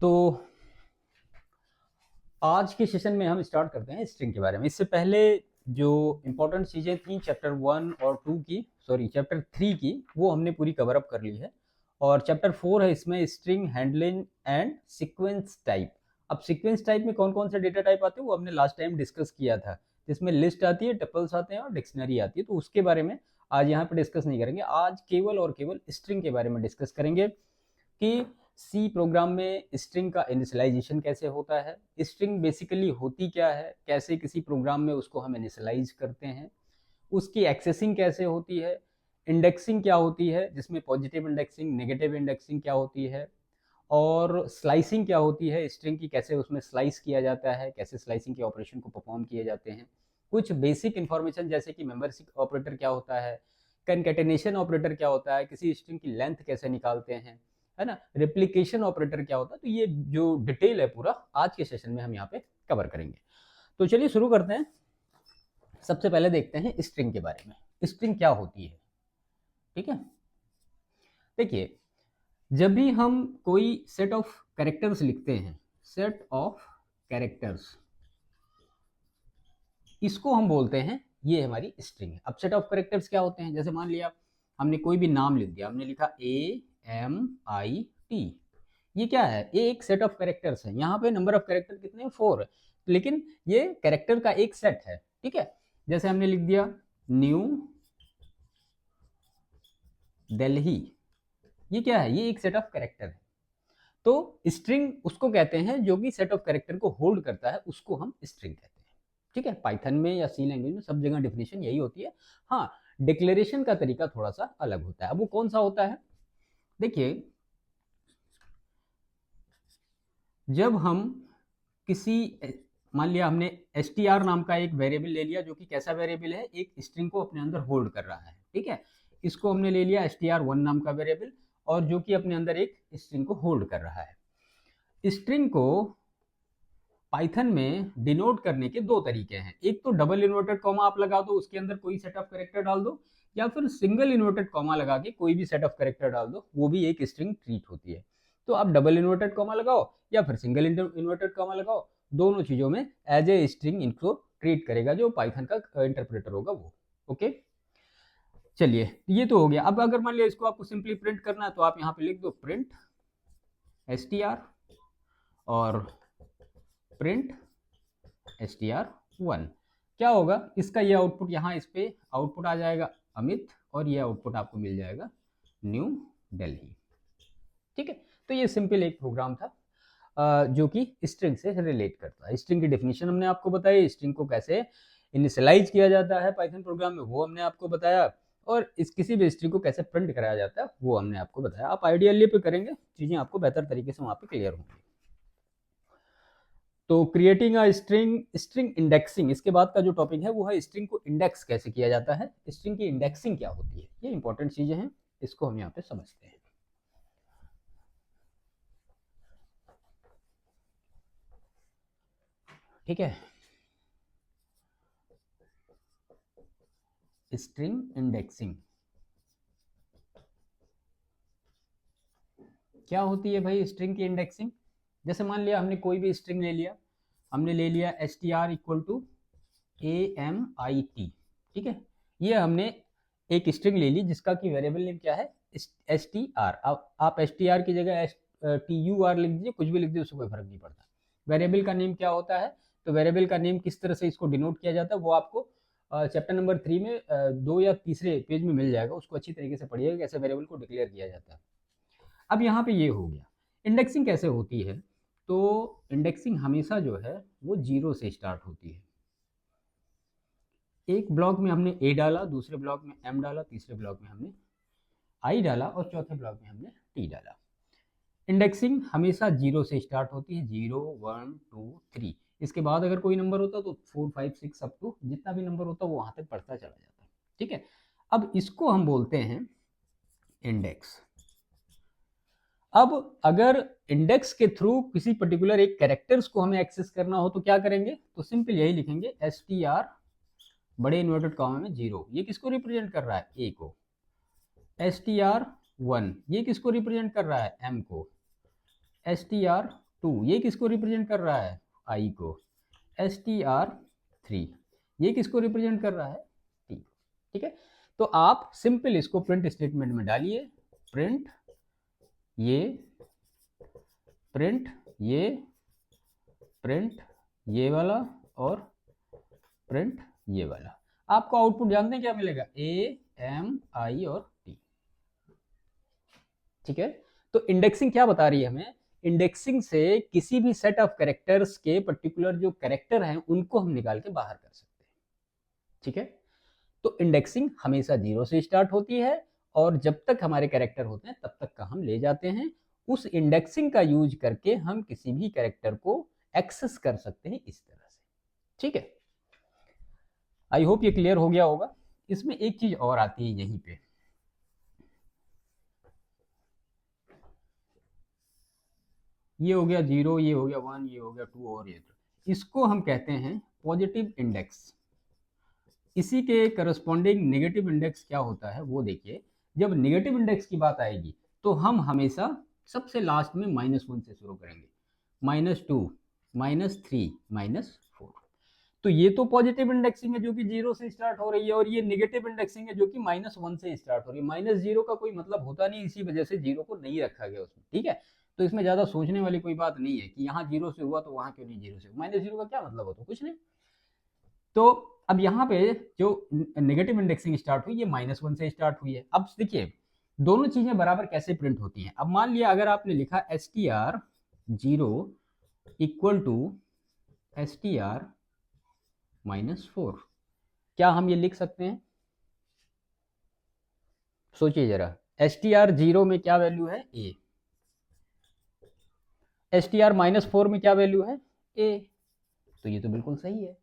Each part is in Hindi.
तो आज के सेशन में हम स्टार्ट करते हैं स्ट्रिंग के बारे में। इससे पहले जो इम्पोर्टेंट चीज़ें थी चैप्टर 1 और 2 की, सॉरी चैप्टर 3 की, वो हमने पूरी कवर अप कर ली है। और चैप्टर 4 है इसमें string handling and sequence type. अब सीक्वेंस टाइप में कौन कौन से डेटा टाइप आते हैं वो हमने लास्ट टाइम डिस्कस किया था, जिसमें लिस्ट आती है, टपल्स आते हैं और डिक्शनरी आती है। तो उसके बारे में आज यहाँ पे डिस्कस नहीं करेंगे। आज केवल और केवल स्ट्रिंग के बारे में डिस्कस करेंगे कि सी प्रोग्राम में स्ट्रिंग का इनिशियलाइजेशन कैसे होता है, स्ट्रिंग बेसिकली होती क्या है, कैसे किसी प्रोग्राम में उसको हम इनिशियलाइज करते हैं, उसकी एक्सेसिंग कैसे होती है, इंडेक्सिंग क्या होती है जिसमें पॉजिटिव इंडेक्सिंग, नेगेटिव इंडेक्सिंग क्या होती है, और स्लाइसिंग क्या होती है, स्ट्रिंग की कैसे उसमें स्लाइस किया जाता है, कैसे स्लाइसिंग के ऑपरेशन को परफॉर्म किए जाते हैं। कुछ बेसिक इंफॉर्मेशन जैसे कि मेंबरशिप ऑपरेटर क्या होता है, कंकैटिनेशन ऑपरेटर क्या होता है, किसी स्ट्रिंग की लेंथ कैसे निकालते हैं, है ना, रिप्लिकेशन ऑपरेटर क्या होता है। तो ये जो डिटेल है पूरा आज के सेशन में हम यहाँ पे कवर करेंगे। तो चलिए शुरू करते हैं। सबसे पहले देखते हैं स्ट्रिंग के बारे में, स्ट्रिंग क्या होती है। ठीक है, देखिए जब भी हम कोई सेट ऑफ कैरेक्टर्स लिखते हैं, सेट ऑफ कैरेक्टर्स, इसको हम बोलते हैं, ये हमारी स्ट्रिंग है। अब सेट ऑफ कैरेक्टर्स क्या होते हैं, जैसे मान लिया हमने कोई भी नाम लिख दिया, हमने लिखा AMIT, ये क्या है, ये एक सेट ऑफ कैरेक्टर्स है। यहाँ पे नंबर ऑफ कैरेक्टर कितने हैं, 4, लेकिन ये कैरेक्टर का एक सेट है। ठीक है, जैसे हमने लिख दिया न्यू दिल्ली, ये क्या है, ये एक सेट ऑफ कैरेक्टर है। तो स्ट्रिंग उसको कहते हैं जो कि सेट ऑफ कैरेक्टर को होल्ड करता है, उसको हम स्ट्रिंग कहते हैं। ठीक है, पाइथन में या सी लैंग्वेज में सब जगह डेफिनेशन यही होती है। हाँ, डिक्लेरेशन का तरीका थोड़ा सा अलग होता है। अब वो कौन सा होता है, देखिए जब हम किसी, मान लिया हमने str नाम का एक वेरिएबल ले लिया, जो कि कैसा वेरिएबल है, एक स्ट्रिंग को अपने अंदर होल्ड कर रहा है। ठीक है, इसको हमने ले लिया str1 नाम का वेरिएबल, और जो कि अपने अंदर एक स्ट्रिंग को होल्ड कर रहा है। स्ट्रिंग को पाइथन में डिनोट करने के दो तरीके हैं। एक तो डबल इन्वर्टेड कॉमा आप लगा दो, उसके अंदर कोई सेट ऑफ कैरेक्टर डाल दो, या फिर सिंगल इन्वर्टेड कॉमा लगा के कोई भी सेट ऑफ कैरेक्टर डाल दो, वो भी एक स्ट्रिंग ट्रीट होती है। तो आप डबल इन्वर्टेड कॉमा लगाओ या फिर सिंगल इन्वर्टेड कॉमा लगाओ, दोनों चीजों में एज ए स्ट्रिंग इनको ट्रीट करेगा जो पाइथन का इंटरप्रेटर होगा वो। ओके, चलिए ये तो हो गया। अब अगर मान लिया इसको आपको सिंपली प्रिंट करना है, तो आप यहाँ पे लिख दो प्रिंट str और प्रिंट str1। क्या होगा, इसका ये आउटपुट, यहाँ इस पे आउटपुट आ जाएगा अमित, और ये आउटपुट आपको मिल जाएगा न्यू दिल्ली। ठीक है, तो ये सिंपल एक प्रोग्राम था जो कि स्ट्रिंग से रिलेट करता है। स्ट्रिंग की डेफिनेशन हमने आपको बताई, स्ट्रिंग को कैसे इनिशियलाइज किया जाता है पाइथन प्रोग्राम में वो हमने आपको बताया, और इस किसी भी स्ट्रिंग को कैसे प्रिंट कराया जाता है वो हमने आपको बताया। आप आइडियली पे करेंगे, चीजें आपको बेहतर तरीके से वहां पे क्लियर होंगी। तो creating a string, string indexing, इसके बाद का जो टॉपिक है वो है स्ट्रिंग को इंडेक्स कैसे किया जाता है, स्ट्रिंग की इंडेक्सिंग क्या होती है। ये इंपॉर्टेंट चीजें हैं, इसको हम यहाँ पे समझते हैं। ठीक है, स्ट्रिंग इंडेक्सिंग क्या होती है भाई, स्ट्रिंग की इंडेक्सिंग। जैसे मान लिया हमने कोई भी स्ट्रिंग ले लिया, हमने ले लिया str इक्वल टू AMIT। ठीक है, ये हमने एक स्ट्रिंग ले ली जिसका कि वेरिएबल नेम क्या है, str। आप str की जगह tur लिख दीजिए, कुछ भी लिख दीजिए, उससे कोई फर्क नहीं पड़ता। वेरिएबल का नेम क्या होता है, तो वेरिएबल का नेम किस तरह से इसको डिनोट किया जाता है वो आपको चैप्टर नंबर 3 में 2 या तीसरे पेज में मिल जाएगा। उसको अच्छी तरीके से पढ़िएगा कैसे वेरिएबल को डिक्लेयर किया जाता है। अब यहाँ पे ये हो गया, इंडेक्सिंग कैसे होती है। तो इंडेक्सिंग हमेशा जो है वो 0 से स्टार्ट होती है। एक ब्लॉक में हमने a डाला, दूसरे ब्लॉक में m डाला, तीसरे ब्लॉक में हमने i डाला, और चौथे ब्लॉक में हमने t डाला। इंडेक्सिंग हमेशा 0 से स्टार्ट होती है, 0 1 2 3। इसके बाद अगर कोई नंबर होता तो 4 5 6 अप टू जितना भी नंबर होता वो वहां तक बढ़ता चला जाता। ठीक है, अब इसको हम बोलते हैं इंडेक्स। अब अगर इंडेक्स के थ्रू किसी पर्टिकुलर एक कैरेक्टर्स को हमें एक्सेस करना हो तो क्या करेंगे, तो सिंपल यही लिखेंगे str बड़े इन्वर्टेड कॉमा में 0, ये किसको रिप्रेजेंट कर रहा है, a को। str1 ये किसको रिप्रेजेंट कर रहा है, m को। str2 2, ये किसको रिप्रेजेंट कर रहा है, आई को, str3 ये किसको रिप्रेजेंट कर रहा है, t। ठीक है, तो आप सिंपल इसको प्रिंट स्टेटमेंट में डालिए, प्रिंट ये, प्रिंट ये, प्रिंट ये वाला और प्रिंट ये वाला। आपको आउटपुट जानते हैं क्या मिलेगा, ए एम आई और टी। ठीक है, तो इंडेक्सिंग क्या बता रही है हमें, इंडेक्सिंग से किसी भी सेट ऑफ कैरेक्टर्स के पर्टिकुलर जो कैरेक्टर हैं उनको हम निकाल के बाहर कर सकते हैं। ठीक है, तो इंडेक्सिंग हमेशा 0 से स्टार्ट होती है और जब तक हमारे कैरेक्टर होते हैं तब तक का हम ले जाते हैं। उस इंडेक्सिंग का यूज करके हम किसी भी कैरेक्टर को एक्सेस कर सकते हैं इस तरह से। ठीक है, आई होप ये क्लियर हो गया होगा। इसमें एक चीज और आती है यहीं पे, ये हो गया 0, ये हो गया 1, ये हो गया 2 और ये 3, इसको हम कहते हैं पॉजिटिव इंडेक्स। इसी के करस्पॉन्डिंग नेगेटिव इंडेक्स क्या होता है वो देखिए। जब नेगेटिव इंडेक्स की बात आएगी तो हम हमेशा सबसे लास्ट में -1 से शुरू करेंगे, -2, -3, -4। तो ये तो पॉजिटिव इंडेक्सिंग है जो कि 0 से स्टार्ट हो रही है, और ये नेगेटिव इंडेक्सिंग है जो कि -1 से स्टार्ट हो रही है। -0 का कोई मतलब होता नहीं, इसी वजह से 0 को नहीं रखा गया उसमें। ठीक है, तो इसमें ज्यादा सोचने वाली कोई बात नहीं है कि यहाँ 0 से हुआ तो वहां क्यों नहीं 0 से, -0 का क्या मतलब होता, कुछ नहीं। तो अब यहाँ पे जो नेगेटिव इंडेक्सिंग स्टार्ट हुई ये -1 से स्टार्ट हुई है। अब देखिए दोनों चीजें बराबर कैसे प्रिंट होती हैं। अब मान लिया अगर आपने लिखा str0 इक्वल टू str-4, क्या हम ये लिख सकते हैं, सोचिए जरा। str0 में क्या वैल्यू है, a, str-4 में क्या वैल्यू है, a, तो ये तो बिल्कुल सही है।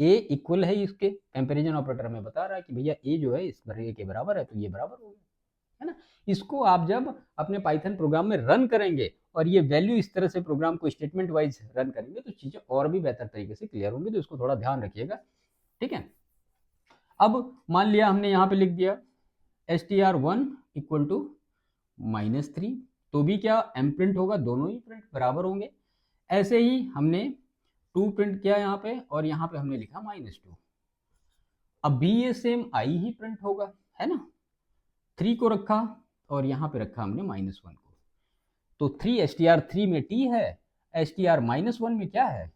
a इक्वल है इसके, कंपैरिजन ऑपरेटर में बता रहा है कि भैया a जो है इस a के बराबर है, तो ये बराबर हो गया, है ना। इसको आप जब अपने पाइथन प्रोग्राम में रन करेंगे और ये वैल्यू इस तरह से प्रोग्राम को स्टेटमेंट वाइज रन करेंगे तो चीजें और भी बेहतर तरीके से क्लियर होंगी, तो इसको थोड़ा ध्यान रखिएगा। ठीक है, अब मान लिया हमने यहाँ पे लिख दिया str1 इक्वल टू -3, तो भी क्या m प्रिंट होगा, दोनों ही प्रिंट बराबर होंगे। ऐसे ही हमने 2 प्रिंट किया यहाँ पे और यहाँ पे हमने लिखा -2, अब भी ये सेम i ही प्रिंट होगा, है ना। 3 को रखा और यहाँ पे रखा हमने -1 को, तो 3 str3 में t है, str-1 में क्या है,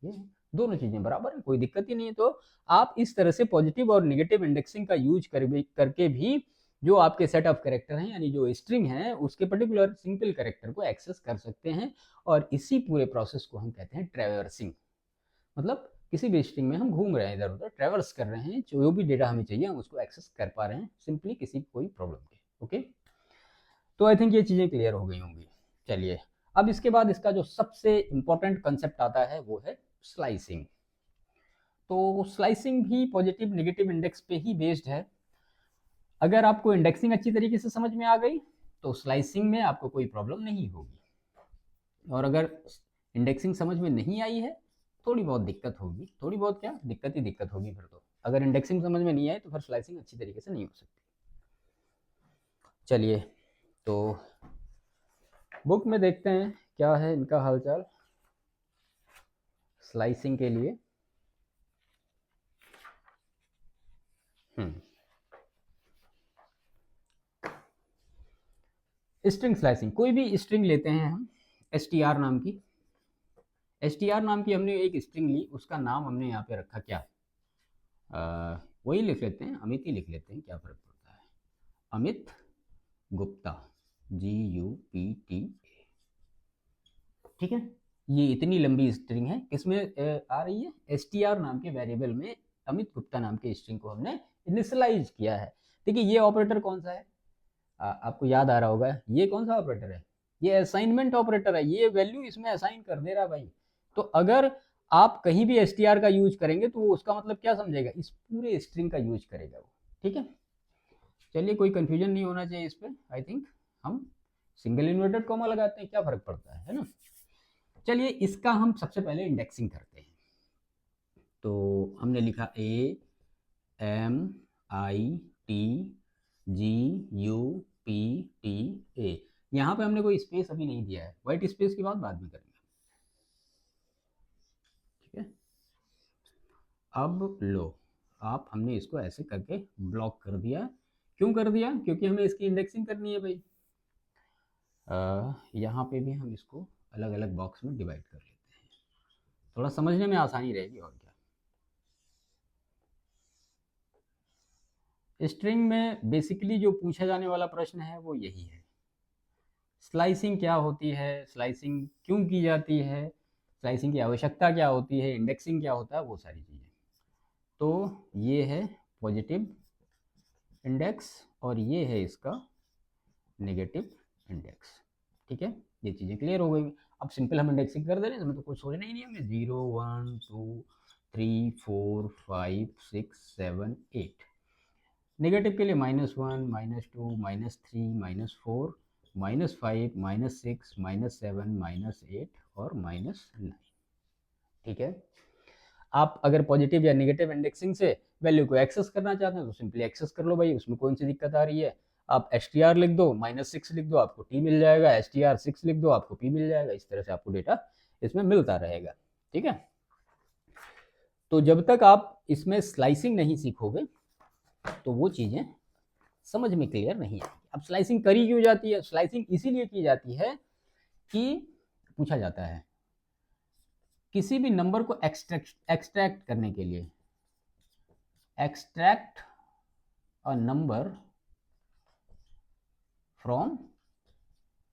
ये दोनों चीजें बराबर है, कोई दिक्कत ही नहीं है। तो आप इस तरह से पॉजिटिव और नेगेटिव इंडेक्सिंग का यूज करके भी जो आपके सेट ऑफ कैरेक्टर हैं यानी जो स्ट्रिंग है उसके पर्टिकुलर सिंपल कैरेक्टर को एक्सेस कर सकते हैं। और इसी पूरे प्रोसेस को हम कहते हैं ट्रैवर्सिंग, मतलब किसी भी स्ट्रिंग में हम घूम रहे हैं, इधर उधर ट्रैवर्स कर रहे हैं, जो भी डेटा हमें चाहिए हम उसको एक्सेस कर पा रहे हैं सिंपली किसी कोई प्रॉब्लम के। ओके, तो आई थिंक ये चीज़ें क्लियर हो गई होंगी। चलिए, अब इसके बाद इसका जो सबसे इंपॉर्टेंट कंसेप्ट आता है वो है स्लाइसिंग। तो स्लाइसिंग भी पॉजिटिव नेगेटिव इंडेक्स पे ही बेस्ड है। अगर आपको इंडेक्सिंग अच्छी तरीके से समझ में आ गई तो स्लाइसिंग में आपको कोई प्रॉब्लम नहीं होगी, और अगर इंडेक्सिंग समझ में नहीं आई है थोड़ी बहुत दिक्कत होगी, थोड़ी बहुत क्या दिक्कत ही दिक्कत होगी फिर तो। अगर इंडेक्सिंग समझ में नहीं आई तो फिर स्लाइसिंग अच्छी तरीके से नहीं हो सकती। चलिए, तो बुक में देखते हैं क्या है इनका हालचाल स्लाइसिंग के लिए। स्ट्रिंग स्लाइसिंग, कोई भी स्ट्रिंग लेते हैं हम str नाम की, str नाम की हमने एक स्ट्रिंग ली, उसका नाम हमने यहाँ पे रखा क्या, वही लिख लेते हैं, अमित ही लिख लेते हैं, क्या फर्क पड़ता है, अमित गुप्ता, GUPTA। ठीक है, ये इतनी लंबी स्ट्रिंग है, किसमें आ रही है, str नाम के वेरिएबल में अमित गुप्ता नाम के स्ट्रिंग को हमने इनिशियलाइज किया है। देखिए ये ऑपरेटर कौन सा है, आपको याद आ रहा होगा, ये कौन सा ऑपरेटर है, ये असाइनमेंट ऑपरेटर है, ये वैल्यू इसमें असाइन कर दे रहा भाई। तो अगर आप कहीं भी str का यूज करेंगे तो वो उसका मतलब क्या समझेगा, इस पूरे स्ट्रिंग का यूज करेगा वो। ठीक है, चलिए कोई कंफ्यूजन नहीं होना चाहिए इस पर। आई थिंक हम सिंगल इन्वर्टेड कॉमा लगाते हैं, क्या फर्क पड़ता है ना। चलिए इसका हम सबसे पहले इंडेक्सिंग करते हैं। तो हमने लिखा AMITGUPTA, यहाँ पे हमने कोई स्पेस अभी नहीं दिया है, व्हाइट स्पेस की बात बाद में करेंगे। अब लो, आप हमने इसको ऐसे करके ब्लॉक कर दिया। क्यों कर दिया? क्योंकि हमें इसकी इंडेक्सिंग करनी है भाई। यहाँ पे भी हम इसको अलग अलग बॉक्स में डिवाइड कर लेते हैं, थोड़ा समझने में आसानी रहेगी। और क्या, स्ट्रिंग में बेसिकली जो पूछा जाने वाला प्रश्न है वो यही है, स्लाइसिंग क्या होती है, स्लाइसिंग क्यों की जाती है, स्लाइसिंग की आवश्यकता क्या होती है, इंडेक्सिंग क्या होता है, वो सारी चीज़ें। तो ये है पॉजिटिव इंडेक्स और ये है इसका नेगेटिव इंडेक्स। ठीक है, ये चीज़ें क्लियर हो गई। अब सिंपल हम इंडेक्सिंग कर दे रहे हैं, इसमें तो कुछ सोचना ही नहीं हमें। 0 1 2 3 4 5 6 7 8। नेगेटिव के लिए -1 -2 -3 -4 -5 -6 -7 -8 और -9। ठीक है, आप अगर पॉजिटिव या नेगेटिव इंडेक्सिंग से वैल्यू को एक्सेस करना चाहते हैं तो सिंपली एक्सेस कर लो भाई, उसमें कौन सी दिक्कत आ रही है। आप str लिख दो, -6 लिख दो, आपको t मिल जाएगा, str6 लिख दो, आपको p मिल जाएगा। इस तरह से आपको डेटा इसमें मिलता रहेगा। ठीक है, तो जब तक आप इसमें स्लाइसिंग नहीं सीखोगे तो वो चीज़ें समझ में क्लियर नहीं आएगी। अब स्लाइसिंग करी क्यों जाती है? स्लाइसिंग इसीलिए की जाती है कि पूछा जाता है किसी भी नंबर को एक्सट्रैक्ट करने के लिए, extract a number from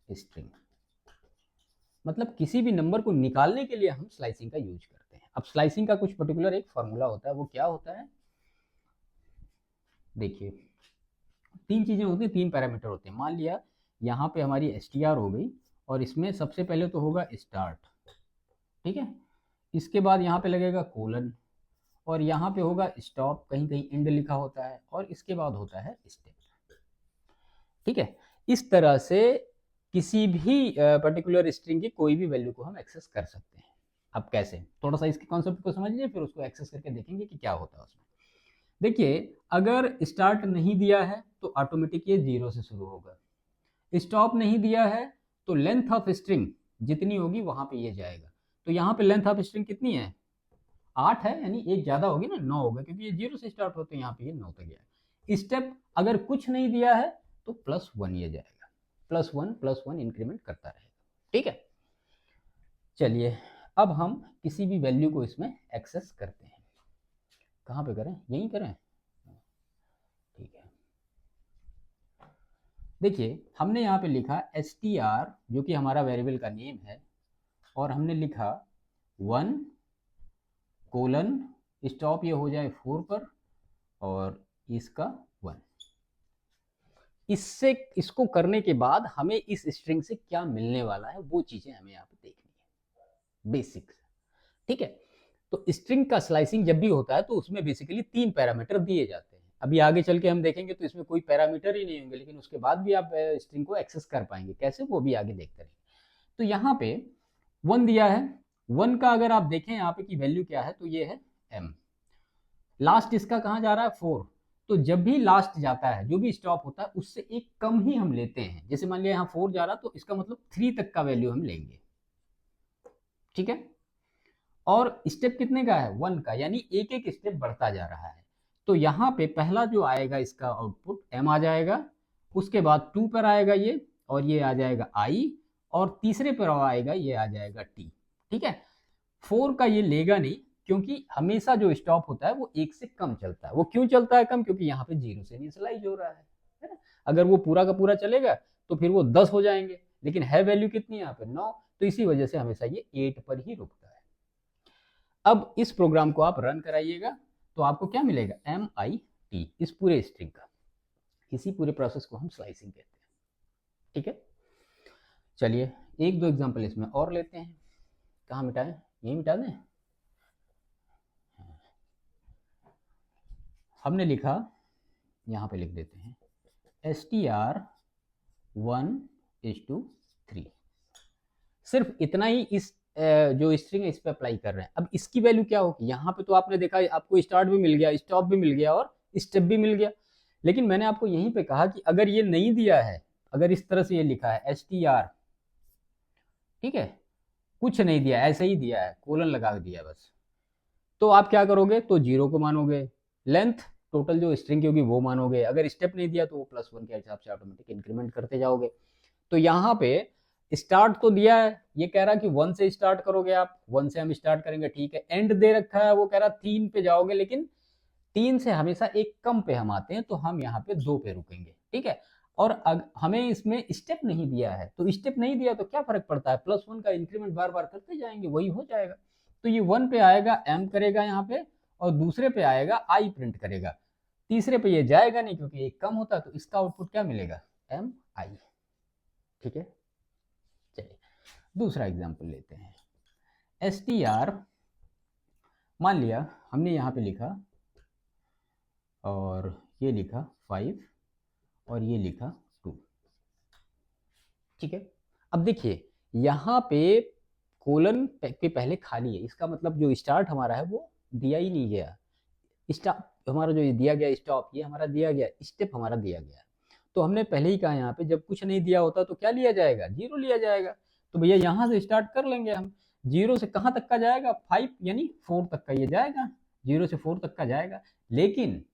string, मतलब किसी भी नंबर को निकालने के लिए हम स्लाइसिंग का यूज करते हैं। अब स्लाइसिंग का कुछ पर्टिकुलर एक फॉर्मूला होता है, वो क्या होता है? देखिए, तीन चीजें होती हैं, तीन पैरामीटर होते हैं। मान लिया यहाँ पे हमारी str हो गई और इसमें सबसे पहले तो होगा स्टार्ट। ठीक है, इसके बाद यहाँ पे लगेगा कोलन और यहाँ पे होगा स्टॉप, कहीं कहीं एंड लिखा होता है, और इसके बाद होता है स्टेप। ठीक है, इस तरह से किसी भी पर्टिकुलर स्ट्रिंग की कोई भी वैल्यू को हम एक्सेस कर सकते हैं। अब कैसे, थोड़ा सा इसके कॉन्सेप्ट को समझ लीजिए, फिर उसको एक्सेस करके देखेंगे कि क्या होता है उसमें। देखिए, अगर स्टार्ट नहीं दिया है तो ऑटोमेटिक ये 0 से शुरू होगा, स्टॉप नहीं दिया है तो लेंथ ऑफ स्ट्रिंग जितनी होगी वहां पे ये जाएगा। तो यहाँ पे लेंथ ऑफ स्ट्रिंग कितनी है? 8 है, यानी एक ज्यादा होगी ना, 9 होगा, क्योंकि ये 0 से स्टार्ट होते हैं, यहाँ पे ये 9 तक गया। स्टेप अगर कुछ नहीं दिया है तो +1 ये जाएगा, +1 इंक्रीमेंट करता रहेगा। ठीक है, चलिए अब हम किसी भी वैल्यू को इसमें एक्सेस करते हैं। कहाँ पे करें? यहीं करें। ठीक है, देखिए हमने यहाँ पे लिखा str, जो कि हमारा वेरिएबल का नेम है, और हमने लिखा 1 कोलन, स्टॉप ये हो जाए 4 पर और इसका 1। इससे, इसको करने के बाद हमें इस स्ट्रिंग से क्या मिलने वाला है वो चीजें हमें यहाँ पे देखनी है, बेसिक। ठीक है, तो स्ट्रिंग का स्लाइसिंग जब भी होता है तो उसमें बेसिकली 3 पैरामीटर दिए जाते हैं। अभी आगे चल के हम देखेंगे तो इसमें कोई पैरामीटर ही नहीं होंगे, लेकिन उसके बाद भी आप स्ट्रिंग को एक्सेस कर पाएंगे। कैसे, वो भी आगे देखते रहेंगे। तो यहाँ पे 1 दिया है, 1 का अगर आप देखें यहाँ पे की वैल्यू क्या है, तो ये है m। लास्ट इसका कहाँ जा रहा है? 4। तो जब भी लास्ट जाता है, जो भी स्टॉप होता है, उससे एक कम ही हम लेते हैं। जैसे मान लिया यहाँ 4 जा रहा, तो इसका मतलब 3 तक का वैल्यू हम लेंगे। ठीक है, और स्टेप कितने का है? 1 का, यानी एक एक स्टेप बढ़ता जा रहा है। तो यहाँ पे पहला जो आएगा इसका आउटपुट m आ जाएगा, उसके बाद 2 पर आएगा ये, और ये आ जाएगा i, और तीसरे पर आएगा ये आ जाएगा t। ठीक है, 4 का ये लेगा नहीं, क्योंकि हमेशा जो स्टॉप होता है वो 1 से कम चलता है। वो क्यों चलता है कम? क्योंकि यहाँ पे 0 से इनिशियलाइज हो रहा है ना। अगर वो पूरा का पूरा चलेगा तो फिर वो 10 हो जाएंगे, लेकिन है वैल्यू कितनी यहाँ पे? 9। तो इसी वजह से हमेशा ये 8 पर ही रुकता है। अब इस प्रोग्राम को आप रन कराइएगा तो आपको क्या मिलेगा? MIT, इस पूरे स्ट्रिंग का। इसी पूरे प्रोसेस को हम स्लाइसिंग कहते हैं। ठीक है, चलिए एक दो एग्जांपल इसमें और लेते हैं। कहाँ मिटाएं? यही मिटा दें। हमने लिखा, यहाँ पे लिख देते हैं str1:3। सिर्फ इतना ही इस जो स्ट्रिंग है इस पे अप्लाई कर रहे हैं। अब इसकी वैल्यू क्या होगी? यहाँ पे तो आपने देखा आपको स्टार्ट भी मिल गया, स्टॉप भी मिल गया और स्टेप भी मिल गया, लेकिन मैंने आपको यहीं पे कहा कि अगर ये नहीं दिया है, अगर इस तरह से ये लिखा है str, ठीक है, कुछ नहीं दिया, ऐसे ही दिया है, कोलन लगा दिया बस, तो आप क्या करोगे, तो 0 को मानोगे, लेंथ टोटल जो स्ट्रिंग की होगी वो मानोगे, अगर स्टेप नहीं दिया तो वो +1 के हिसाब से ऑटोमेटिक इंक्रीमेंट करते जाओगे। तो यहाँ पे स्टार्ट तो दिया है, ये कह रहा है कि 1 से स्टार्ट करोगे आप, 1 से हम स्टार्ट करेंगे, ठीक है। एंड दे रखा है, वो कह रहा 3 पे जाओगे, लेकिन 3 से हमेशा एक कम पे हम आते हैं, तो हम यहाँ पे 2 पे रुकेंगे, ठीक है। और हमें इसमें स्टेप नहीं दिया है, तो स्टेप नहीं दिया तो क्या फर्क पड़ता है, +1 का इंक्रीमेंट बार बार करते जाएंगे, वही हो जाएगा। तो ये 1 पे आएगा, m करेगा यहाँ पे, और दूसरे पे आएगा i प्रिंट करेगा, तीसरे पे ये जाएगा नहीं क्योंकि एक कम होता है, तो इसका आउटपुट क्या मिलेगा, mi, ठीक है। चलिए दूसरा एग्जाम्पल लेते हैं, str, मान लिया हमने यहाँ पे लिखा, और ये लिखा 5 और ये लिखा 2, ठीक है। अब देखिए यहाँ पे कोलन के पहले खाली है, इसका मतलब जो स्टार्ट हमारा है वो दिया ही नहीं गया, स्टॉप हमारा जो दिया गया, स्टॉप ये हमारा दिया गया, स्टेप हमारा दिया गया। तो हमने पहले ही कहा यहाँ पे जब कुछ नहीं दिया होता तो क्या लिया जाएगा, 0 लिया जाएगा। तो भैया यहाँ से स्टार्ट कर लेंगे हम, 0 से कहाँ तक का जाएगा, 5 यानी 4 तक का ये जाएगा, 0 से 4 तक का जाएगा। लेकिन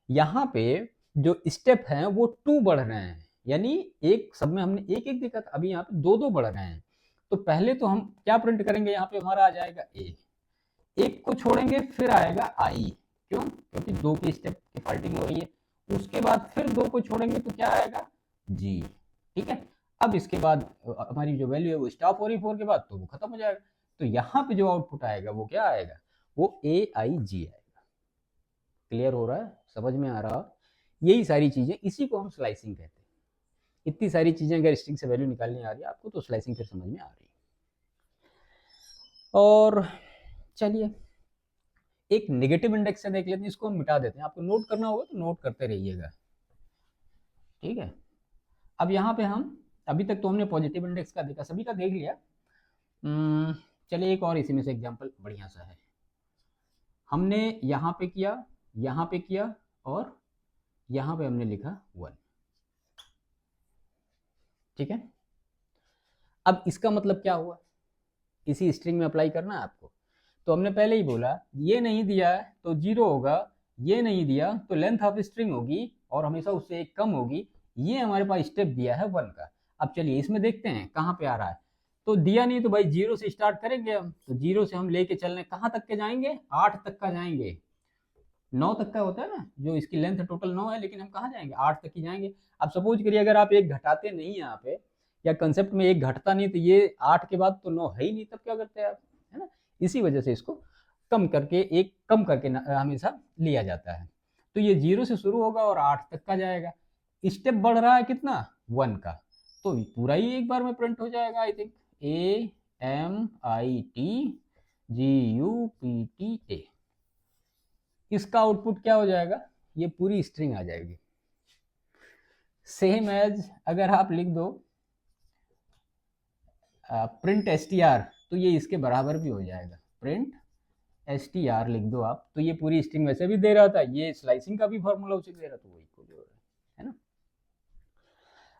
यहाँ पे जो स्टेप हैं वो 2 बढ़ रहे हैं, यानी एक सब में हमने एक एक देखा था, अभी यहाँ पे 2 2 बढ़ रहे हैं। तो पहले तो हम क्या प्रिंट करेंगे, यहाँ पे हमारा आ जाएगा ए, एक को छोड़ेंगे फिर आएगा आई, क्यों, क्योंकि 2 की स्टेप की फाल्टिंग हो रही है। उसके बाद फिर 2 को छोड़ेंगे तो क्या आएगा, जी, ठीक है। अब इसके बाद हमारी जो वैल्यू है वो स्टॉप हो रही 4 के बाद, तो वो खत्म हो जाएगा। तो यहाँ पे जो आउटपुट आएगा वो क्या आएगा, वो AIG आएगा। क्लियर हो रहा है, समझ में आ रहा, यही सारी चीजें, इसी को हम स्लाइसिंग कहते हैं। इतनी सारी चीजें अगर स्ट्रिंग से वैल्यू निकालनी आ रही है आपको, तो स्लाइसिंग फिर समझ में आ रही है। और चलिए एक नेगेटिव इंडेक्स से देख लेते हैं, इसको हम मिटा देते हैं, आपको नोट करना होगा तो नोट करते रहिएगा, ठीक है। अब यहाँ पे हम अभी तक तो हमने पॉजिटिव इंडेक्स का देखा, सभी का देख लिया। चलिए एक और इसी में से एग्जांपल बढ़िया सा है, हमने यहाँ पे किया, यहाँ पे किया, और यहाँ पे हमने लिखा 1, ठीक है। अब इसका मतलब क्या हुआ, इसी स्ट्रिंग में अप्लाई करना है आपको। तो हमने पहले ही बोला ये नहीं दिया है तो 0 होगा, ये नहीं दिया तो लेंथ ऑफ स्ट्रिंग होगी और हमेशा उससे एक कम होगी। ये हमारे पास स्टेप दिया है 1 का। अब चलिए इसमें देखते हैं कहाँ पे आ रहा है। तो दिया नहीं तो भाई 0 से स्टार्ट करेंगे हम, तो 0 से हम लेके चलने कहाँ तक के जाएंगे, 8 तक का जाएंगे, 9 तक का होता है ना, जो इसकी लेंथ टोटल 9 है, लेकिन हम कहाँ जाएंगे, 8 तक ही जाएंगे। अब सपोज करिए अगर आप एक घटाते नहीं यहाँ पे, या कंसेप्ट में एक घटता नहीं, तो ये 8 के बाद तो 9 है ही नहीं, तब क्या करते हैं आप, है ना। इसी वजह से इसको कम करके, एक कम करके हमेशा लिया जाता है। तो ये 0 से शुरू होगा और 8 तक का जाएगा, स्टेप बढ़ रहा है कितना, 1 का, तो पूरा ही एक बार में प्रिंट हो जाएगा। आई थिंक AMITGUPTA, इसका आउटपुट क्या हो जाएगा, ये पूरी स्ट्रिंग आ जाएगी। सेम एज अगर आप लिख दो प्रिंट str, तो ये इसके बराबर भी हो जाएगा, प्रिंट str लिख दो आप, तो ये पूरी स्ट्रिंग वैसे भी दे रहा था, ये स्लाइसिंग का भी फॉर्मूला उसे दे रहा था, वही को जो है ना।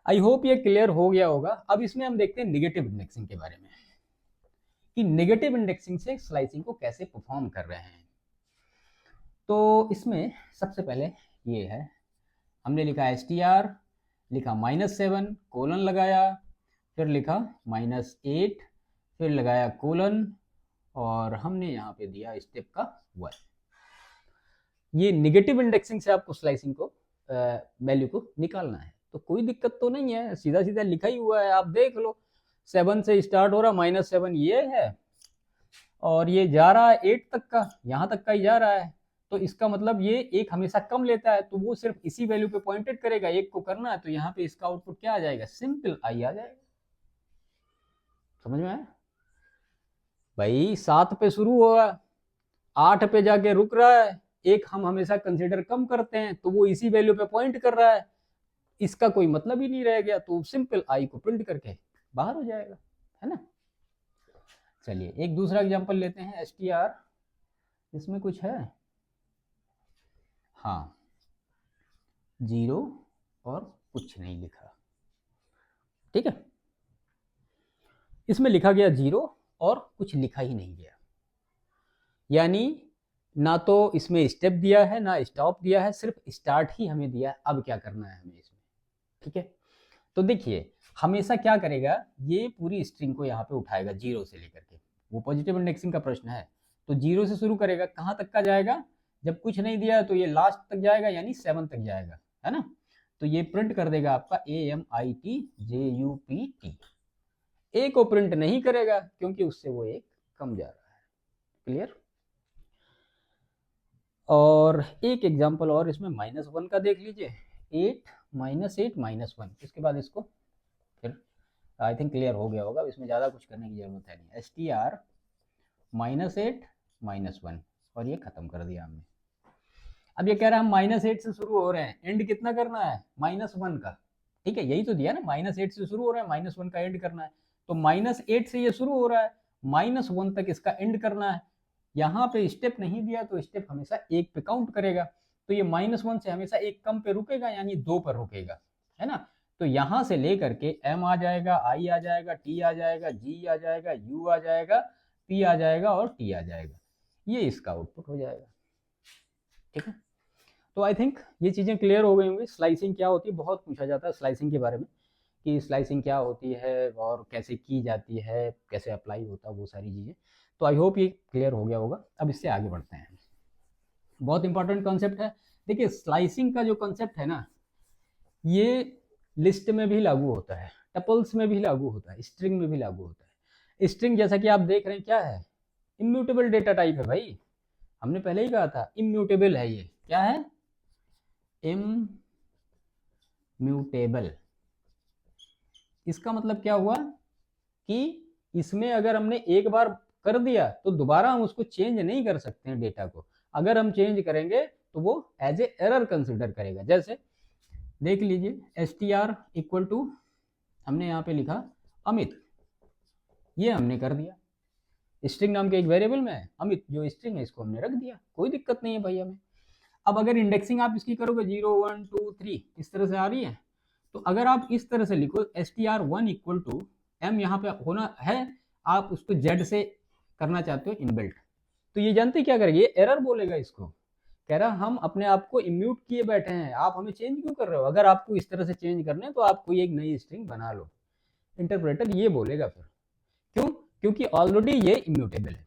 आई होप ये क्लियर हो गया होगा। अब इसमें हम देखते हैं नेगेटिव इंडेक्सिंग के बारे में, कि नेगेटिव इंडेक्सिंग से स्लाइसिंग को कैसे परफॉर्म कर रहे हैं। तो इसमें सबसे पहले ये है, हमने लिखा str, लिखा -7 कोलन लगाया, फिर लिखा -8, फिर लगाया कोलन, और हमने यहाँ पे दिया स्टेप का 1। ये नेगेटिव इंडेक्सिंग से आपको स्लाइसिंग को वैल्यू को निकालना है, तो कोई दिक्कत तो नहीं है, सीधा सीधा लिखा ही हुआ है, आप देख लो। 7 से स्टार्ट हो रहा, -7 ये है, और ये जा रहा है 8 तक का, यहाँ तक का ही जा रहा है। तो इसका मतलब ये एक हमेशा कम लेता है, तो वो सिर्फ इसी वैल्यू पे पॉइंटेड करेगा, एक को करना है, तो यहाँ पे इसका आउटपुट क्या आ जाएगा, सिंपल आई आ जाएगा। समझ में आया भाई, 7 पे शुरू हुआ, 8 पे जाके रुक रहा है, एक हम हमेशा कंसीडर कम करते हैं, तो वो इसी वैल्यू पे पॉइंट कर रहा है, इसका कोई मतलब ही नहीं रह गया, तो सिंपल आई को प्रिंट करके बाहर हो जाएगा, है ना। चलिए एक दूसरा एग्जांपल लेते हैं, str, इसमें कुछ है, हाँ 0 और कुछ नहीं लिखा, ठीक है। इसमें लिखा गया 0 और कुछ लिखा ही नहीं गया, यानी ना तो इसमें स्टेप दिया है ना स्टॉप दिया है, सिर्फ स्टार्ट ही हमें दिया है। अब क्या करना है हमें इसमें, ठीक है। तो देखिए हमेशा क्या करेगा, ये पूरी स्ट्रिंग को यहाँ पे उठाएगा जीरो से लेकर के, वो पॉजिटिव इंडेक्सिंग का प्रश्न है तो जीरो से शुरू करेगा, कहाँ तक का जाएगा, जब कुछ नहीं दिया है तो ये लास्ट तक जाएगा यानी 7 तक जाएगा, है ना। तो ये प्रिंट कर देगा आपका AMITJUPT। ए को प्रिंट नहीं करेगा क्योंकि उससे वो एक कम जा रहा है। क्लियर। और एक एग्जांपल और इसमें -1 का देख लीजिए, 8 -8 -1। इसके बाद इसको फिर आई थिंक क्लियर हो गया होगा, इसमें ज़्यादा कुछ करने की जरूरत है नहीं। STR -8 -1 और ये खत्म कर दिया हमने। अब ये कह रहा है हम -8 से शुरू हो रहे हैं, एंड कितना करना है, -1 का, ठीक है, यही तो दिया ना, -8 से शुरू हो रहा है, -1 का एंड करना है। तो -8 से ये शुरू हो रहा है, -1 तक इसका एंड करना है। यहाँ पे स्टेप नहीं दिया तो स्टेप हमेशा 1 पे काउंट करेगा, तो ये -1 से हमेशा एक कम पे रुकेगा यानी 2 पर रुकेगा, है ना। तो यहाँ से लेकर के M आ जाएगा, I आ जाएगा, T आ जाएगा, G आ जाएगा, U आ जाएगा, P आ जाएगा और T आ जाएगा। ये इसका आउटपुट हो जाएगा, ठीक है। तो आई थिंक ये चीज़ें क्लियर हो गई होंगी। स्लाइसिंग क्या होती है, बहुत पूछा जाता है स्लाइसिंग के बारे में, कि स्लाइसिंग क्या होती है और कैसे की जाती है, कैसे अप्लाई होता है, वो सारी चीज़ें। तो आई होप ये क्लियर हो गया होगा। अब इससे आगे बढ़ते हैं, बहुत इंपॉर्टेंट कॉन्सेप्ट है। देखिए स्लाइसिंग का जो कॉन्सेप्ट है ना, ये लिस्ट में भी लागू होता है, टपल्स में भी लागू होता है, स्ट्रिंग में भी लागू होता है। स्ट्रिंग जैसा कि आप देख रहे हैं क्या है, इम्यूटेबल डेटा टाइप है भाई, हमने पहले ही कहा था इम्यूटेबल है। ये क्या है, इम्यूटेबल। इसका मतलब क्या हुआ कि इसमें अगर हमने एक बार कर दिया तो दोबारा हम उसको चेंज नहीं कर सकते हैं डेटा को। अगर हम चेंज करेंगे तो वो एज ए एरर कंसिडर करेगा। जैसे देख लीजिए STR इक्वल टू, हमने यहाँ पे लिखा अमित, ये हमने कर दिया, स्ट्रिंग नाम के एक वेरिएबल में अमित जो स्ट्रिंग है इसको हमने रख दिया, कोई दिक्कत नहीं है भाई हमें। अब अगर इंडेक्सिंग आप इसकी करोगे 0 1 2 3 इस तरह से आ रही है, तो अगर आप इस तरह से लिखो STR1 इक्वल टू M, यहाँ पे होना है, आप उसको Z से करना चाहते हो इनबिल्ट, तो ये जानते क्या करेगा, ये एरर बोलेगा इसको, कह रहा हम अपने आप को इम्यूट किए बैठे हैं, आप हमें चेंज क्यों कर रहे हो, अगर आपको इस तरह से चेंज करने हैं तो आप कोई एक नई स्ट्रिंग बना लो। इंटरप्रेटर ये बोलेगा फिर, क्यों, क्योंकि ऑलरेडी ये इम्यूटेबल है।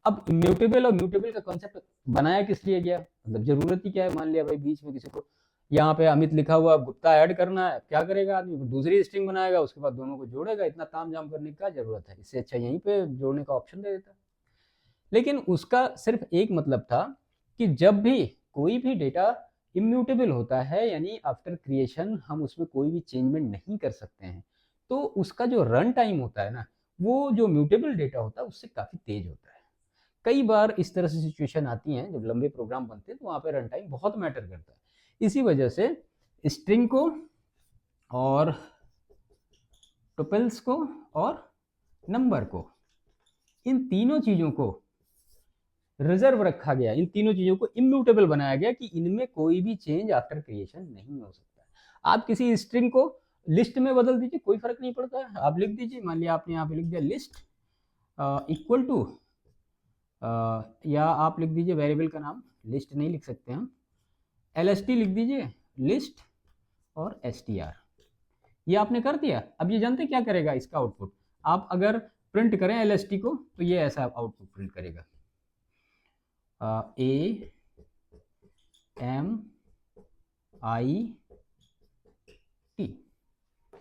अब इम्यूटेबल और म्यूटेबल का कॉन्सेप्ट बनाया किस लिए गया, मतलब जरूरत ही क्या है, मान लिया भाई बीच में किसी को यहाँ पे अमित लिखा हुआ गुप्ता ऐड करना है, क्या करेगा आदमी, दूसरी स्ट्रिंग बनाएगा, उसके बाद दोनों को जोड़ेगा, इतना तामझाम करने की क्या जरूरत है, इससे अच्छा यहीं पे जोड़ने का ऑप्शन दे देता। लेकिन उसका सिर्फ एक मतलब था कि जब भी कोई भी डेटा इम्यूटेबल होता है यानी आफ्टर क्रिएशन हम उसमें कोई भी चेंजमेंट नहीं कर सकते हैं, तो उसका जो रन टाइम होता है ना, वो जो म्यूटेबल डेटा होता है उससे काफ़ी तेज होता है। कई बार इस तरह से सिचुएशन आती हैं जब लंबे प्रोग्राम बनते हैं तो वहाँ पे रन टाइम बहुत मैटर करता है। इसी वजह से स्ट्रिंग को और टुपल्स को और नंबर को, इन तीनों चीज़ों को रिजर्व रखा गया, इन तीनों चीज़ों को इम्यूटेबल बनाया गया कि इनमें कोई भी चेंज आफ्टर क्रिएशन नहीं हो सकता। आप किसी स्ट्रिंग को लिस्ट में बदल दीजिए, कोई फर्क नहीं पड़ता है, आप लिख दीजिए, मान लिया आपने यहाँ पे लिख दिया लिस्ट इक्वल टू, या आप लिख दीजिए वेरिएबल का नाम, लिस्ट नहीं लिख सकते हम, LST लिख दीजिए, लिस्ट और STR, ये आपने कर दिया। अब ये जानते क्या करेगा इसका आउटपुट, आप अगर प्रिंट करें LST को तो ये ऐसा आउटपुट प्रिंट करेगा, AMIT,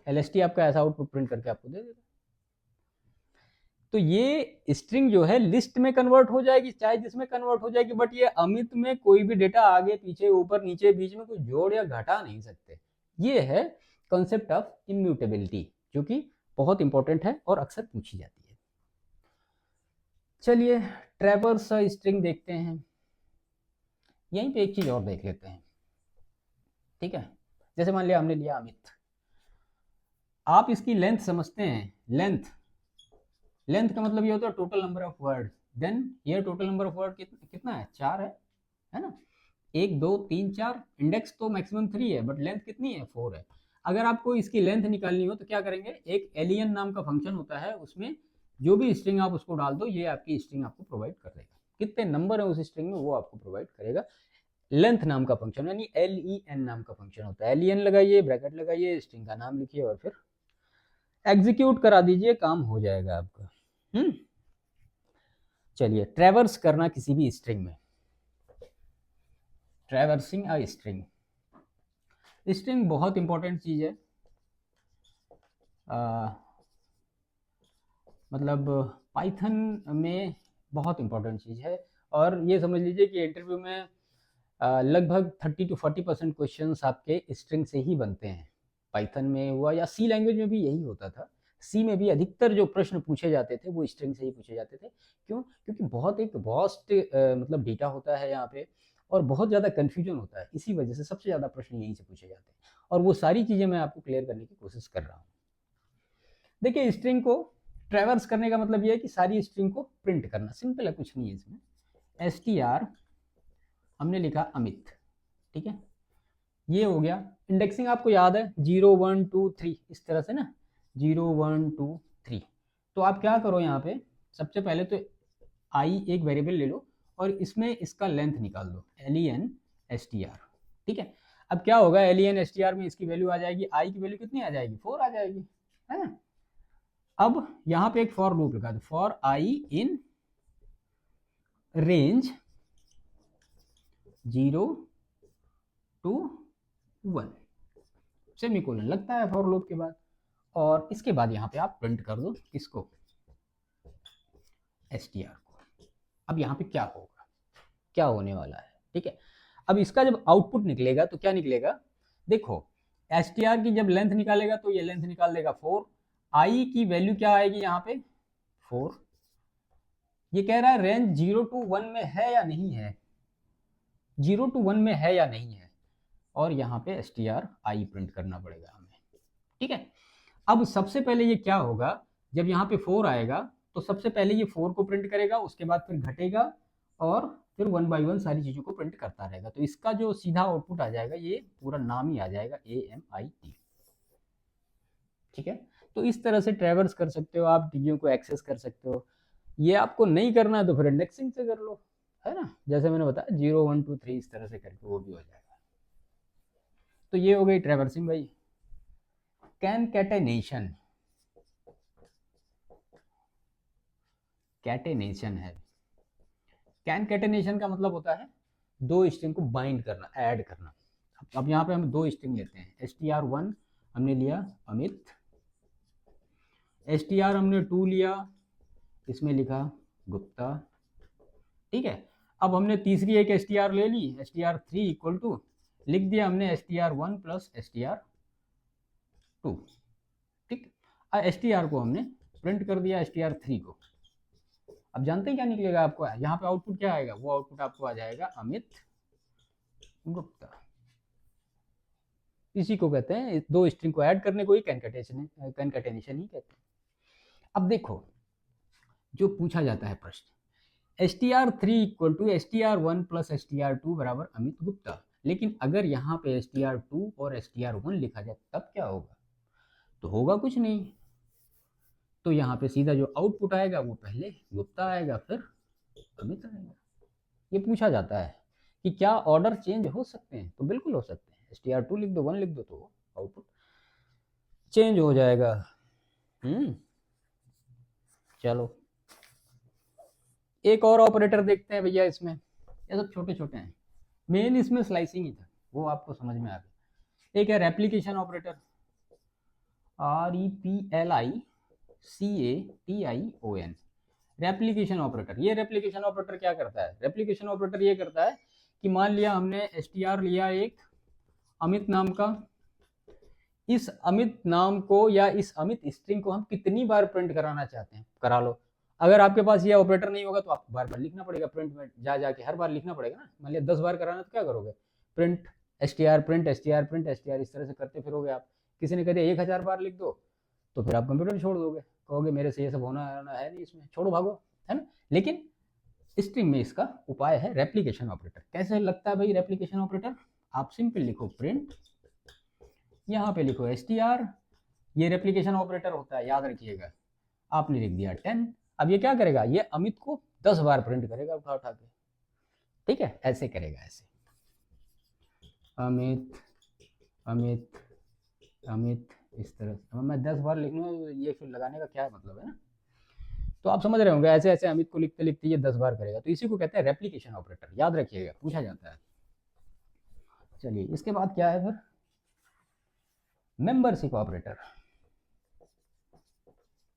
LST आपका ऐसा आउटपुट प्रिंट करके आपको दे देगा। तो ये स्ट्रिंग जो है लिस्ट में कन्वर्ट हो जाएगी, चाहे जिसमें कन्वर्ट हो जाएगी, बट ये अमित में कोई भी डेटा आगे पीछे ऊपर नीचे बीच में कोई जोड़ या घटा नहीं सकते। ये है कॉन्सेप्ट ऑफ इम्यूटेबिलिटी, जो कि बहुत इंपॉर्टेंट है और अक्सर पूछी जाती है। चलिए ट्रैवर्स स्ट्रिंग देखते हैं, यहीं पे एक चीज और देख लेते हैं, ठीक है। जैसे मान लिया हमने लिया अमित, आप इसकी लेंथ समझते हैं, लेंथ का मतलब ये होता है total number of word, then ये टोटल नंबर ऑफ वर्ड कितना है, 4 है ना, 1 2 3 4, इंडेक्स तो मैक्सिमम 3 है बट लेंथ कितनी है, 4 है। अगर आपको इसकी लेंथ निकालनी हो तो क्या करेंगे, एक एलियन नाम का फंक्शन होता है, उसमें जो भी स्ट्रिंग आप उसको डाल दो ये आपकी स्ट्रिंग आपको प्रोवाइड कर देगा। कितने नंबर है उस स्ट्रिंग में वो आपको प्रोवाइड करेगा। लेंथ नाम का फंक्शन यानी len नाम का फंक्शन होता है। len लगाइए, ब्रैकेट लगाइए, स्ट्रिंग का नाम लिखिए और फिर एग्जीक्यूट करा दीजिए, काम हो जाएगा आपका। चलिए, ट्रैवर्स करना किसी भी स्ट्रिंग में, ट्रैवर्सिंग अ स्ट्रिंग। स्ट्रिंग बहुत इंपॉर्टेंट चीज है, मतलब पाइथन में बहुत इंपॉर्टेंट चीज है। और ये समझ लीजिए कि इंटरव्यू में लगभग 30 to 40% क्वेश्चन आपके स्ट्रिंग से ही बनते हैं। पाइथन में हुआ या सी लैंग्वेज में भी यही होता था। सी में भी अधिकतर जो प्रश्न पूछे जाते थे वो स्ट्रिंग से ही पूछे जाते थे। क्यों? क्योंकि बहुत एक वास्ट मतलब डेटा होता है यहाँ पे और बहुत ज़्यादा कन्फ्यूजन होता है, इसी वजह से सबसे ज़्यादा प्रश्न यहीं से पूछे जाते हैं। और वो सारी चीज़ें मैं आपको क्लियर करने की कोशिश कर रहा हूँ। देखिए, स्ट्रिंग को ट्रैवर्स करने का मतलब ये है कि सारी स्ट्रिंग को प्रिंट करना। सिंपल है, कुछ नहीं है इसमें। str हमने लिखा अमित, ठीक है, ये हो गया। इंडेक्सिंग आपको याद है 0 1 2 3 इस तरह से ना, 0 1 2 3। तो आप क्या करो यहाँ पे, सबसे पहले तो आई एक वेरिएबल ले लो और इसमें इसका लेंथ निकाल दो, len str, ठीक है। अब क्या होगा, len str में इसकी वैल्यू आ जाएगी, आई की वैल्यू कितनी आ जाएगी, 4 आ जाएगी, है ना। अब यहाँ पे एक फॉर लूप लगा दो, for I in range 0 to 1, semicolon लगता है फॉर लूप के बाद। और इसके बाद यहाँ पे आप प्रिंट कर दो किसको, str को। अब यहाँ पे क्या होगा, क्या होने वाला है, ठीक है। अब इसका जब आउटपुट निकलेगा तो क्या निकलेगा, देखो str की जब लेंथ निकालेगा तो ये लेंथ निकाल देगा 4, आई की वैल्यू क्या आएगी यहाँ पे 4। ये कह रहा है रेंज 0 to 1 में है या नहीं है, 0 to 1 में है या नहीं है, और यहाँ पे str आई प्रिंट करना पड़ेगा हमें, ठीक है। अब सबसे पहले ये क्या होगा, जब यहाँ पे 4 आएगा तो सबसे पहले ये 4 को प्रिंट करेगा, उसके बाद फिर घटेगा और फिर 1 by 1 सारी चीज़ों को प्रिंट करता रहेगा। तो इसका जो सीधा आउटपुट आ जाएगा ये पूरा नाम ही आ जाएगा AMIT, ठीक है। तो इस तरह से ट्रैवर्स कर सकते हो आप, चीज़ों को एक्सेस कर सकते हो। ये आपको नहीं करना है तो फिर इंडेक्सिंग से कर लो, है ना, जैसे मैंने बताया 0 1 2 3 इस तरह से करके वो भी हो जाएगा। तो ये हो गई ट्रैवर्सिंग भाई। कैनकेटेनेशन, कैटेनेशन है। कैनकेटेनेशन का मतलब होता है दो स्ट्रिंग को बाइंड करना, ऐड करना। अब यहाँ पे हम दो स्ट्रिंग लेते हैं, str1 हमने लिया अमित, str हमने 2 लिया, इसमें लिखा गुप्ता, ठीक है। अब हमने तीसरी एक str ले ली, str3 इक्वल टू लिख दिया हमने str1 प्लस str2, ठीक। str को हमने प्रिंट कर दिया str3 को। अब जानते हैं क्या निकलेगा आपको, यहाँ पे आउटपुट क्या आएगा, वो आउटपुट आपको आ जाएगा अमित गुप्ता। इसी को कहते हैं, दो स्ट्रिंग को ऐड करने को ही कैनकेटेनेशन ही कहते हैं। अब देखो जो पूछा जाता है प्रश्न, str3 equal to str1 plus str2 बराबर अमित गुप्ता, लेकिन अगर यहाँ पे str2 और str1 लिखा जाए तब क्या होगा, तो होगा कुछ नहीं। तो यहाँ पे सीधा जो आउटपुट आएगा वो पहले गुप्ता आएगा फिर अमित आएगा। ये पूछा जाता है कि क्या ऑर्डर चेंज हो सकते हैं, तो बिल्कुल हो सकते हैं। str2 लिख दो, 1 लिख दो तो आउटपुट चेंज हो जाएगा। चलो एक और ऑपरेटर देखते हैं भैया इसमें, ये सब छोटे छोटे हैं, मेन इसमें स्लाइसिंग ही था, वो आपको समझ में आ गया। एक है replication operator, REPLICATION, replication operator. ये रेप्लिकेशन ऑपरेटर क्या करता है, रेप्लिकेशन ऑपरेटर ये करता है कि मान लिया हमने str लिया एक अमित नाम का, इस अमित नाम को या इस अमित स्ट्रिंग को हम कितनी बार प्रिंट कराना चाहते हैं करा लो। अगर आपके पास ये ऑपरेटर नहीं होगा तो आपको बार बार लिखना पड़ेगा, प्रिंट में जा जाके हर बार लिखना पड़ेगा ना। मान लिया 10 बार कराना तो क्या करोगे, print str print str print str इस तरह से करते फिरोगे आप। किसी ने कह दिया 1000 बार लिख दो तो फिर आप कंप्यूटर छोड़ दोगे, कहोगे मेरे से ये सब होना है नहीं इसमें, छोड़ो भागो, है ना। लेकिन स्ट्रिंग में इसका उपाय है रेप्लिकेशन ऑपरेटर। कैसे लगता है भाई रेप्लिकेशन ऑपरेटर, आप सिंपल लिखो प्रिंट, यहाँ पे लिखो str, ये रेप्लिकेशन ऑपरेटर होता है याद रखिएगा, आपने लिख दिया 10। अब ये क्या करेगा, ये अमित को 10 बार प्रिंट करेगा उठा उठा के, ठीक है, ऐसे करेगा, ऐसे अमित अमित अमित, इस तरह से। मैं 10 बार लिख लूँ, ये फिर लगाने का क्या मतलब है ना। तो आप समझ रहे होंगे, ऐसे ऐसे अमित को लिखते लिखते ये 10 बार करेगा। तो इसी को कहते हैं रेप्लिकेशन ऑपरेटर, याद रखिएगा, पूछा जाता है। चलिए इसके बाद क्या है फिर, मेंबरशिप ऑपरेटर।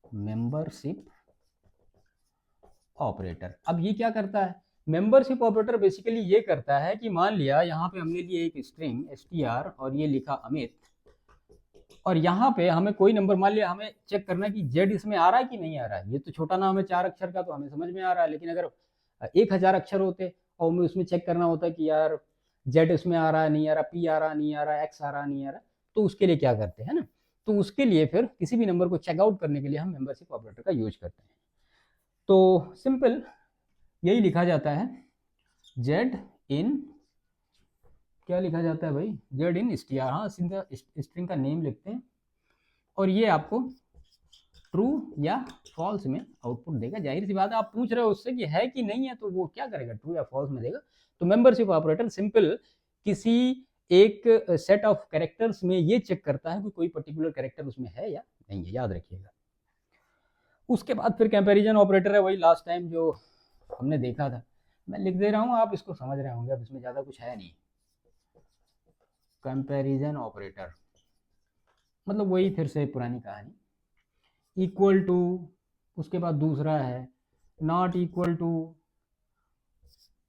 मेंबरशिप ऑपरेटर, अब ये क्या करता है, मेंबरशिप ऑपरेटर बेसिकली ये करता है कि मान लिया यहाँ पे हमने लिए एक स्ट्रिंग str और ये लिखा अमित, और यहाँ पे हमें कोई नंबर, मान लिया हमें चेक करना है कि z इसमें आ रहा है कि नहीं आ रहा है। ये तो छोटा नाम है 4 अक्षर का, तो हमें समझ में आ रहा है, लेकिन अगर 1000 अक्षर होते और हमें उसमें चेक करना होता कि यार z उसमें आ रहा है नहीं आ रहा, p आ रहा नहीं आ रहा, x आ रहा नहीं आ रहा, तो उसके लिए क्या करते हैं ना, तो उसके लिए फिर किसी भी नंबर को चेकआउट करने के लिए हम मेंबरशिप ऑपरेटर का यूज करते हैं। तो सिंपल यही लिखा जाता है, z इन, क्या लिखा जाता है भाई, z इन str, हाँ स्ट्रिंग का नेम लिखते हैं, और ये आपको ट्रू या फॉल्स में आउटपुट देगा। जाहिर सी बात है, आप पूछ रहे हो उससे कि है कि नहीं है, तो वो क्या करेगा, ट्रू या फॉल्स में देगा। तो मेंबरशिप ऑपरेटर सिंपल किसी एक सेट ऑफ कैरेक्टर्स में ये चेक करता है कि कोई पर्टिकुलर कैरेक्टर उसमें है या नहीं है, याद रखिएगा। उसके बाद फिर कंपैरिजन ऑपरेटर है, वही लास्ट टाइम जो हमने देखा था, मैं लिख दे रहा हूँ, आप इसको समझ रहे होंगे, अब इसमें ज़्यादा कुछ है नहीं। कंपैरिजन ऑपरेटर मतलब वही फिर से पुरानी कहानी, इक्वल टू, उसके बाद दूसरा है नॉट इक्वल टू,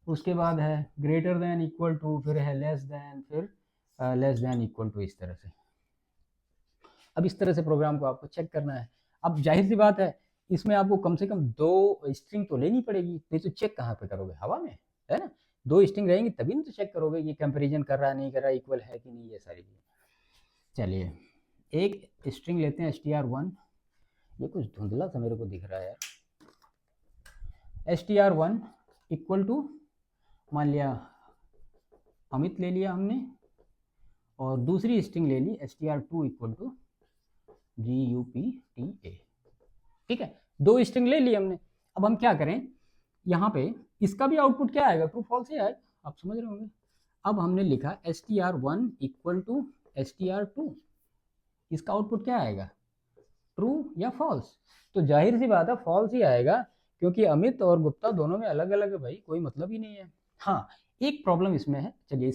उसके बाद है ग्रेटर देन इक्वल टू, फिर है लेस देन, फिर लेस देन इक्वल टू, इस तरह से। अब इस तरह से प्रोग्राम को आपको चेक करना है। अब जाहिर सी बात है, इसमें आपको कम से कम 2 स्ट्रिंग तो लेनी पड़ेगी, नहीं तो चेक कहाँ पे करोगे, हवा में, है ना। 2 स्ट्रिंग रहेंगी तभी ना तो चेक करोगे कि कंपैरिजन कर रहा नहीं कर रहा, इक्वल है कि नहीं, ये सारी चीज़ें। चलिए एक स्ट्रिंग लेते हैं str1, ये कुछ धुंधला सा मेरे को दिख रहा है यार। str1 इक्वल टू, मान लिया अमित ले लिया हमने, और दूसरी स्ट्रिंग ले ली str2 इक्वल टू gupta, ठीक है, 2 स्ट्रिंग ले ली हमने। अब हम क्या करें, यहाँ पे इसका भी आउटपुट क्या आएगा, ट्रू फॉल्स ही आएगा, आप समझ रहे होंगे। अब हमने लिखा str1 इक्वल टू str2, इसका आउटपुट क्या आएगा, ट्रू या फॉल्स। तो जाहिर सी बात है फॉल्स ही आएगा, क्योंकि अमित और गुप्ता दोनों में अलग अलग है भाई, कोई मतलब ही नहीं है। हाँ एक प्रॉब्लम इसमें है, चलिए